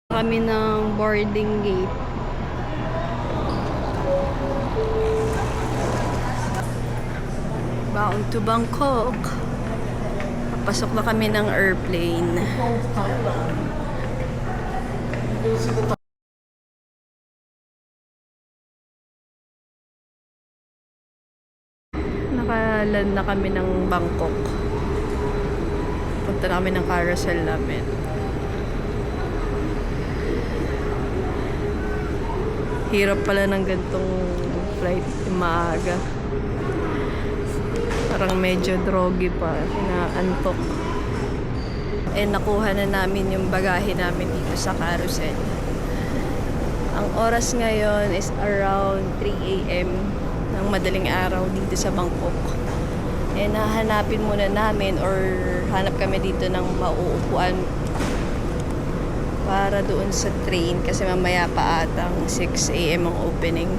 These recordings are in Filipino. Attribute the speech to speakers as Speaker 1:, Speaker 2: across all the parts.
Speaker 1: Kami ng boarding gate. Bound to Bangkok. Papasok na kami ng airplane. Nakaland na kami ng Bangkok. Punta na kami ng carousel namin. Hirap pala ng gantong flight maaga. Parang medyo drogy pa. Inaantok. Nakuha na namin yung bagahe namin dito sa carousel. Ang oras ngayon is around 3 AM ng madaling araw dito sa Bangkok. Nahanapin muna namin or hanap kami dito ng mauupuan para doon sa train kasi mamaya pa atang 6 AM ang opening.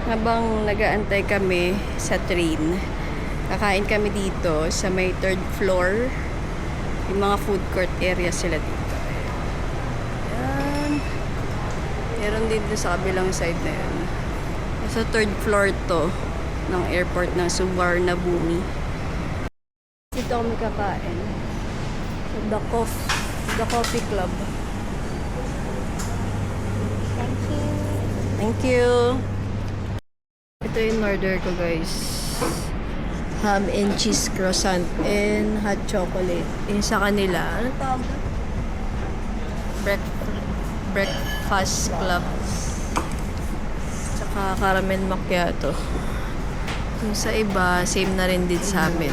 Speaker 1: Habang nag-aantay kami sa train, kakain kami dito sa may 3rd floor. Yung mga food court area sila dito. Ayan. Meron din sa kabilang side na yan. Sa 3rd floor to ng airport ng Suvarnabhumi. Dito kami kakain. The Coffee Club. Thank you. Thank you. Ito yung order ko, guys. Ham and cheese croissant and hot chocolate. Yung sa kanila, ano tawag? Breakfast Club. Tsaka caramel macchiato. Yung sa iba, same na rin din sa amin.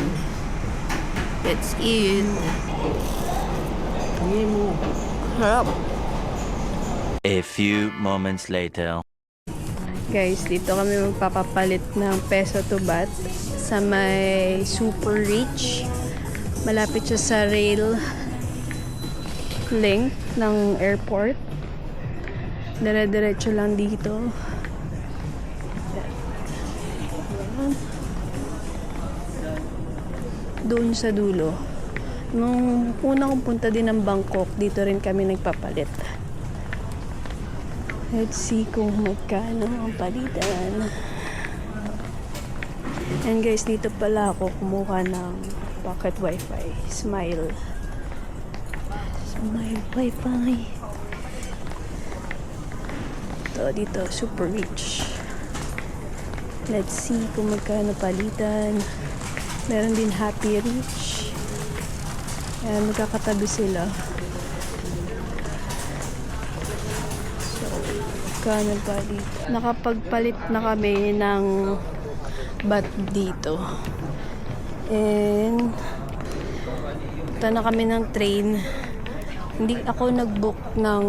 Speaker 1: Let's eat. Harap.
Speaker 2: A few moments later.
Speaker 1: Guys, dito kami magpapapalit ng peso to baht sa may Super Reach. Malapit siya sa rail link ng airport. Dire-diretso lang dito. Doon sa dulo. Nung una kong punta din ng Bangkok, dito rin kami nagpapalit. Let's see kung magkano ang palitan. And guys, dito pala ako kumuha ng pocket wifi. Smile. Smile wifi. Ito, dito, Super Rich. Let's see kung magkano palitan. Meron din Happy Rich. Ayan, magkakatabi sila. Magkano palit? Nakapagpalit na kami ng baht dito. And punta na kami ng train. Hindi ako nag-book ng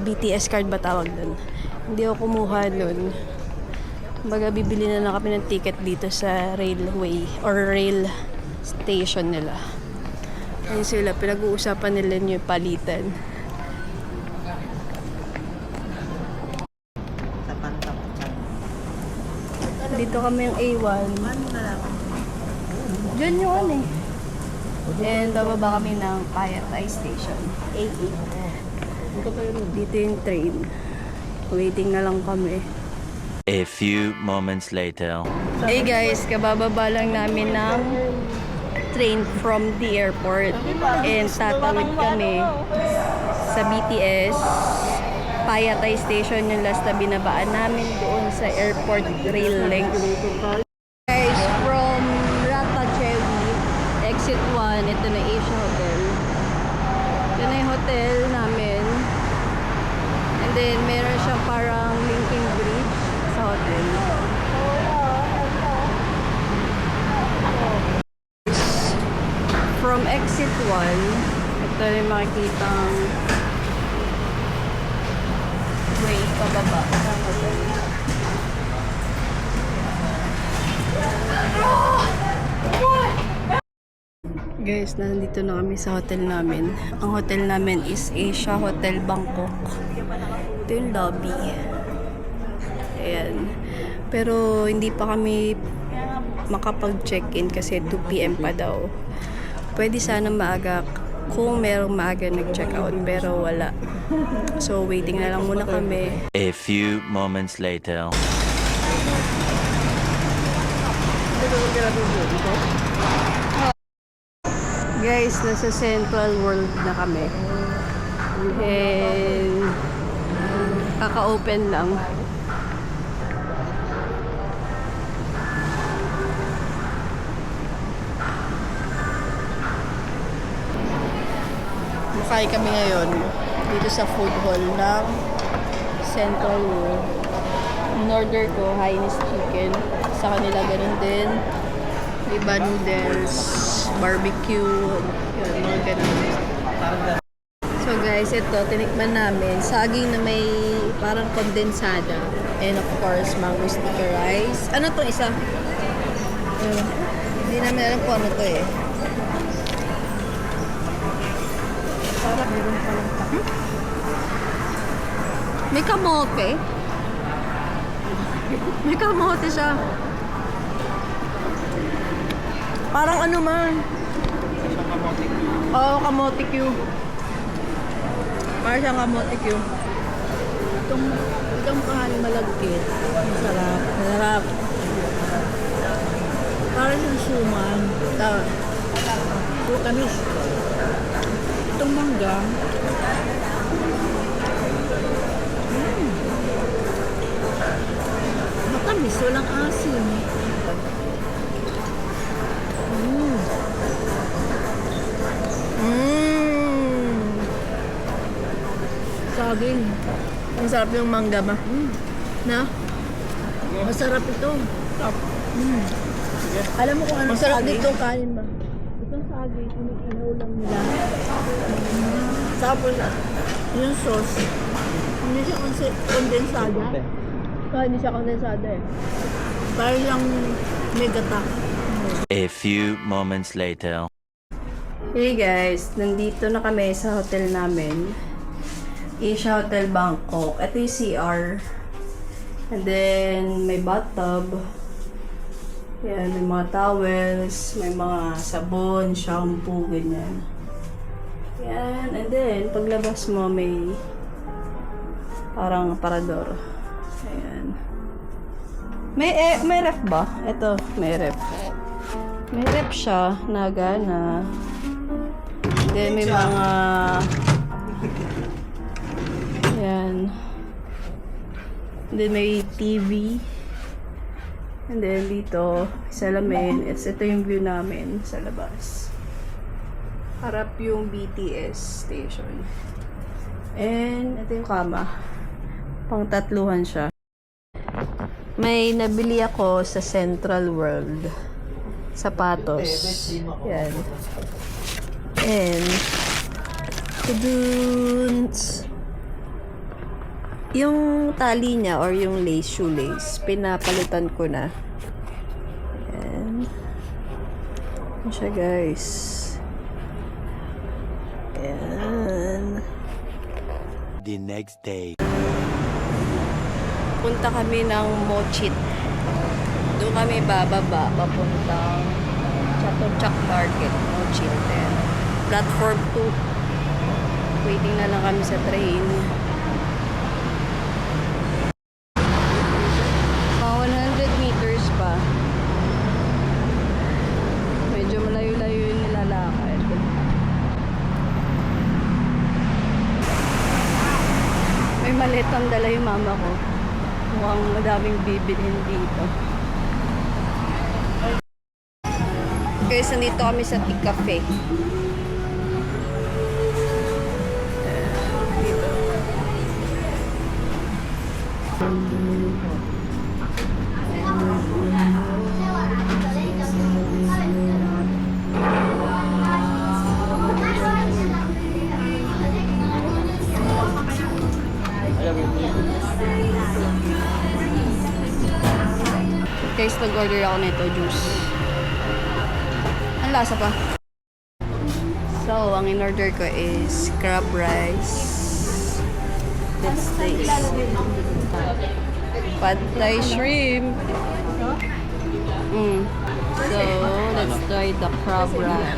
Speaker 1: BTS card ba tawag doon. Hindi ako kumuha doon. Baga bibili na lang kami ng ticket dito sa railway or rail station nila. Ayun sila, pinag-uusapan nila yung palitan. Dito kami yung A1. Diyan yung ano eh. And bababa kami ng Payatai Station. A8. Dito yung train. Waiting na lang kami.
Speaker 2: A few moments later.
Speaker 1: Hey guys, kabababa lang namin ng train from the airport. And tatawid kami sa BTS Payatai Station, yung last na binabaan namin doon sa airport rail link. Guys, from Ratchathewi, exit 1, ito na Asia Hotel. Ito na yung hotel namin. And then, meron siyang parang linking bridge sa hotel. From exit 1, ito yung makikitang way pababa ng hotel. Guys, nandito na kami sa hotel namin. Ang hotel namin is Asia Hotel Bangkok. Ito yung lobby. Ayan. Pero hindi pa kami makapag-check-in kasi 2 p.m. pa daw. Pwede sana maaga kung merong maaga nag-check-out pero wala. So waiting na lang muna kami.
Speaker 2: A few moments later.
Speaker 1: Guys, nasa Central World na kami. And kaka-open lang. Makain kami ngayon dito sa food hall ng Central World. In-order ko Hainanese chicken. Sa kanila ganun din. Iba noodles, barbecue, yun, mga ganun. So guys, ito, tinikman namin. Saging na may parang kondensada. And of course, mango sticky rice. Ano to isa? Hindi namin alam kung ano to eh. Parang meron palang takip. May kamote. May kamote siya. Parang ano man. Oo, kamote Q. Parang siyang kamote Q. Itong kahal malagkit. Masarap. Masarap. Parang siyang suman. Tama. Ito tamis. Itong mangga. Matamis. Walang asin. Saging. Ang sarap yung mangga ba? Na? Masarap ito. Alam mo kung ano masarap saging? Dito kanin ba? Itong saging, iniinaw lang nila. Tapos, yung sauce, hindi siya kondensada. Hindi siya kondensada eh. Parang yung megata.
Speaker 2: A few moments later.
Speaker 1: Hey guys, nandito na kami sa hotel namin. Asia Hotel Bangkok. Ito yung CR. And then, may bathtub. Yan, may mga towels, may mga sabon, shampoo, ganyan. Yan, and then, paglabas mo, may parang aparador. Ayan. May ref ba? Ito, may ref. May ref siya, na gana. Then, may mga yan. And then may TV. And then dito, salamin. Ito yung view namin sa labas. Harap yung BTS station. And ito yung kama. Pang tatluhan siya. May nabili ako sa Central World. Sapatos. Yan. And tuduns. Yung tali niya or yung lace, shoelace, pinapalitan ko na. Ayan. Ayan siya, guys. Ayan.
Speaker 2: The next day.
Speaker 1: Punta kami ng Mochit. Doon kami bababa, papuntang Chatuchak Market, Mochit. Ayan. Platform 2. Waiting na lang kami sa train. 100 meters pa. Medyo malayo-layo yung nilalakad. May maletang dala yung mama ko. Mukhang madaming bibilhin dito. Guys, nandito kami sa Tea Cafe. Guys, nag-order ako nito, juice. Ang lasa pa. So, ang in-order ko is crab rice. Let's taste. Pad Thai shrimp. So, let's try the crab rice.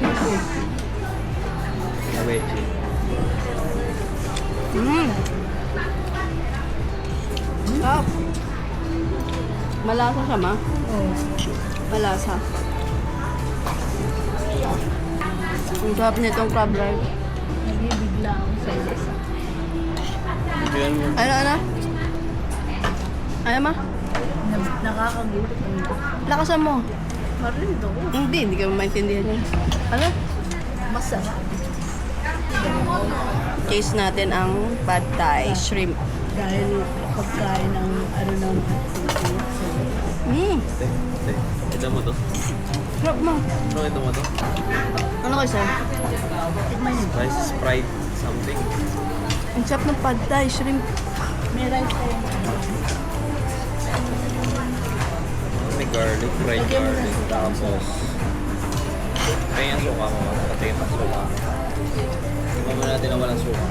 Speaker 1: Sarap. Malasa siya, ma? Oo. Malasa. Ang sarap nitong crab rice.
Speaker 3: Nagibigla ako sa isa.
Speaker 1: Ano? Ano, ma?
Speaker 3: Nakakagutom.
Speaker 1: Lakasan mo.
Speaker 3: Marinig ako.
Speaker 1: Hindi ka maintindihan niya. Ano?
Speaker 3: Masarap.
Speaker 1: Taste natin ang pad thai shrimp.
Speaker 3: Dahil pagkain ng ano ng
Speaker 4: Kita mo to?
Speaker 1: Sarap mo.
Speaker 4: Ito mo to?
Speaker 1: Ano kayo, sir?
Speaker 4: Rice Sprite something.
Speaker 1: Ang sarap ng pad thai shrimp.
Speaker 3: may rice tayo.
Speaker 4: May garlic, fried garlic. Tapos, kaya yung suka mo. Pati yung suka. Tingnan mo natin na walang suka.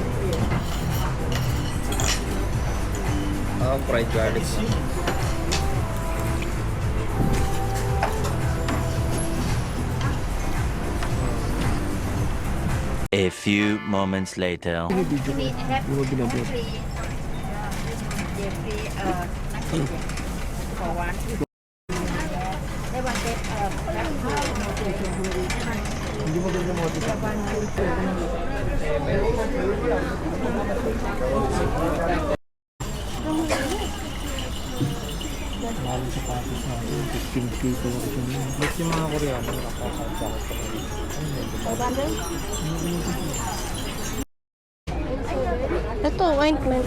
Speaker 4: Fried garlic.
Speaker 2: A few moments later.
Speaker 4: Ba't yung mga Koreano?
Speaker 1: Ito, ointment.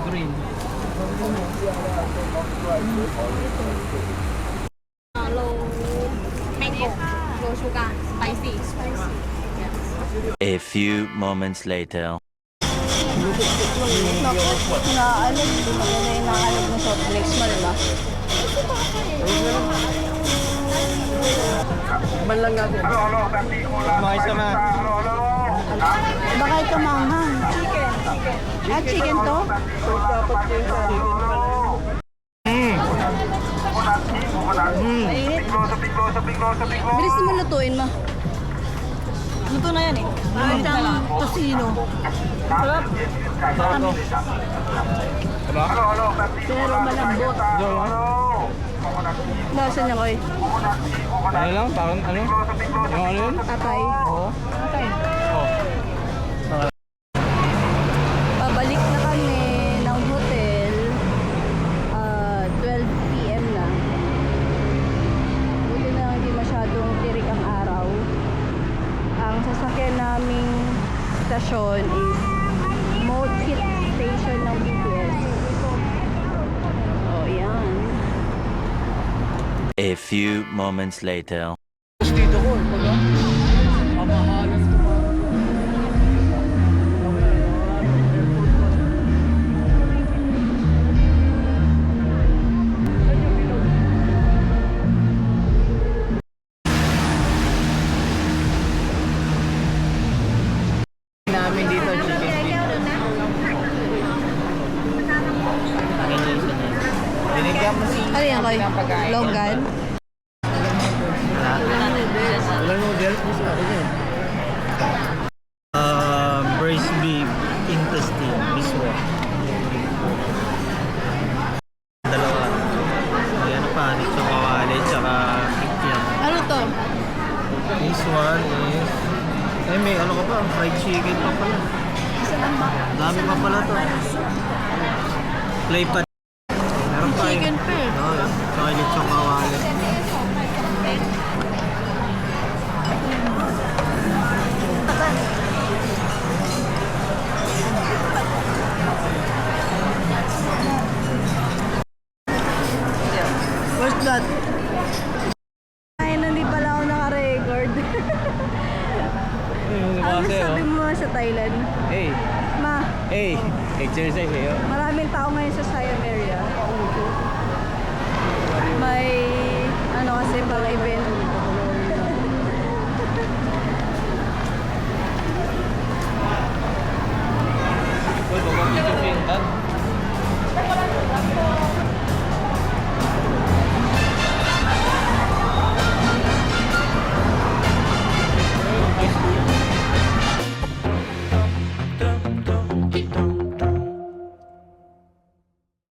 Speaker 4: Green.
Speaker 3: Low sugar, spicy.
Speaker 2: A few moments later.
Speaker 1: Naku, naalag. Maganda yung naalag ng soft drinks mo, diba?
Speaker 4: Mga isa na.
Speaker 1: Baka ito manghang. Chicken to? Bilis naman lutuin mo. Luto na yan eh.
Speaker 3: Tosino. Pero malambot.
Speaker 1: Lasa niya ko eh.
Speaker 4: Ano lang? Parang ano? Yung ano yun?
Speaker 1: Atay.
Speaker 4: Oo.
Speaker 1: Pabalik na kami ng hotel. 12 p.m. na. Buti na hindi masyadong tirik ang araw. Ang sasakyan naming stasyon is Mochit Station ng BTS. Oh, yan.
Speaker 2: A few moments later.
Speaker 4: Dito ko, baga. Pamahalan ko. Namin dito chicken feet. Binigyan mo si
Speaker 1: Ano yan kayo? Longgan?
Speaker 4: Walang noodles, gusto ako yun. Braised beef intestine, miswa. Dalawa. Ayan pa, dito kawali, tsaka kikyam.
Speaker 1: Ano to?
Speaker 4: This one is... Ay, may ano ka pa, fried chicken pa pala. Dami pa pala to. Play pa. Meron pa
Speaker 1: Chicken pa eh.
Speaker 4: Oo, tsaka lechong kawali.
Speaker 1: Where's that? Ay, hindi pala ako naka-record. Ano sabi mo sa Thailand?
Speaker 4: Hey,
Speaker 1: Ma,
Speaker 4: hey, exercise eh.
Speaker 1: maraming tao ngayon sa